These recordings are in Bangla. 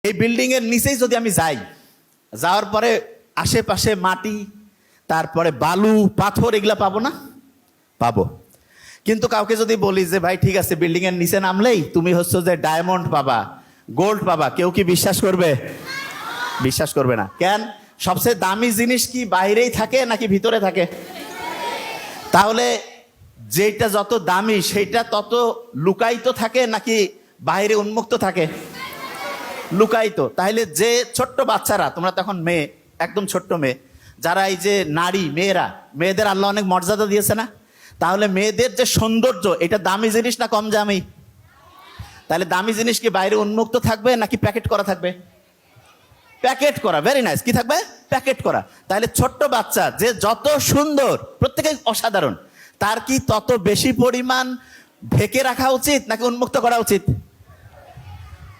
এই বিল্ডিং এর নিচেই যদি আমি যাই, যাওয়ার পরে আশেপাশে মাটি, তারপরে বালু পাথর এগুলা পাবো না? পাবো। কিন্তু কাউকে যদি বলি যে ভাই ঠিক আছে বিল্ডিং এর নিচে নামলেই তুমি হচ্ছে যে ডায়মন্ড পাবা, গোল্ড পাবা, কেউ কি বিশ্বাস করবে? বিশ্বাস করবে না। কেন? সবচেয়ে দামি জিনিস কি বাইরেই থাকে নাকি ভিতরে থাকে? তাহলে যেটা যত দামি সেটা তত লুকায়িত থাকে নাকি বাইরে উন্মুক্ত থাকে? লুকায়িত। তাহলে যে ছোট্ট বাচ্চারা, তোমরা তখন মেয়ে, একদম ছোট্ট মেয়ে, যারা এই যে নারী মেয়েরা, মেয়েদের আল্লাহ অনেক মর্যাদা দিয়েছে না? তাহলে মেয়েদের যে সৌন্দর্য, এটা দামি জিনিস না কম দামি? তাহলে দামি জিনিস কি বাইরে উন্মুক্ত থাকবে নাকি প্যাকেট করা থাকবে? প্যাকেট করা। Very nice. কি থাকবে? প্যাকেট করা। তাহলে ছোট্ট বাচ্চা যে যত সুন্দর, প্রত্যেকেই অসাধারণ, তার কি তত বেশি পরিমাণ ঢেকে রাখা উচিত নাকি উন্মুক্ত করা উচিত?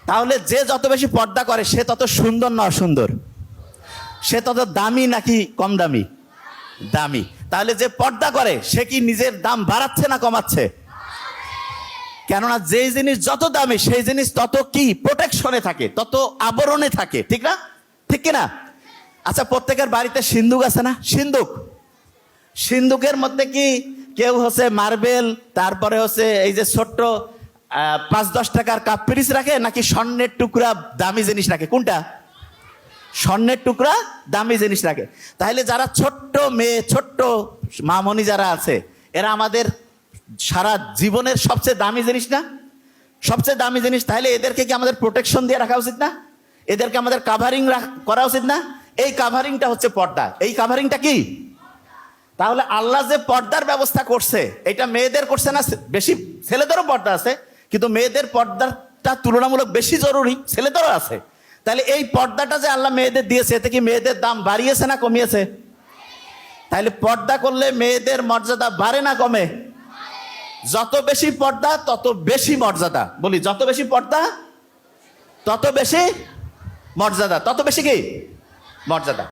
তাহলে যে যত বেশি পর্দা করে সে তত সুন্দর না অসুন্দর? সে তত দামি নাকি কম দামি? দামি। তাহলে যে পর্দা করে সে কি নিজের দাম বাড়াচ্ছে না কমাচ্ছে? কেননা যেই জিনিস যত দামি সেই জিনিস তত কি প্রোটেকশনে থাকে, তত আবরণে থাকে। ঠিক না? ঠিক কিনা? আচ্ছা, প্রত্যেকের বাড়িতে সিন্দুক আছে না? সিন্দুক, সিন্দুকের মধ্যে কি কেউ হচ্ছে মার্বেল, তারপরে হচ্ছে এই যে ছোট্ট 5-10 টাকার কাপ পিরিচ রাখে নাকি স্বর্ণের টুকরা দামি জিনিস রাখে? কোনটা? স্বর্ণের টুকরা দামি জিনিস রাখে। তাহলে যারা ছোট্ট মেয়ে, ছোট্ট মামনি যারা আছে, এরা আমাদের সারা জীবনের সবচেয়ে দামি জিনিস না? সবচেয়ে দামি জিনিস। তাহলে এদেরকে কি আমাদের প্রোটেকশন দিয়ে রাখা উচিত না? এদেরকে আমাদের কাভারিং করা উচিত না? এই কাভারিংটা হচ্ছে পর্দা। এই কাভারিংটা কি? তাহলে আল্লাহ যে পর্দার ব্যবস্থা করছে, এটা মেয়েদের করছে না? বেশি ছেলেদেরও পর্দা আছে, কিন্তু মেয়েদের পর্দাটা তুলনামূলক বেশি জরুরি, ছেলেদেরও আছে। তাহলে এই পর্দাটা যে আল্লাহ মেয়েদের দিয়েছে, এতে কি মেয়েদের দাম বাড়িয়েছে না কমিয়েছে? তাহলে পর্দা করলে মেয়েদের মর্যাদা বাড়ে না কমে? যত বেশি পর্দা তত বেশি মর্যাদা। বলি, যত বেশি পর্দা তত বেশি মর্যাদা, তত বেশি কি মর্যাদা।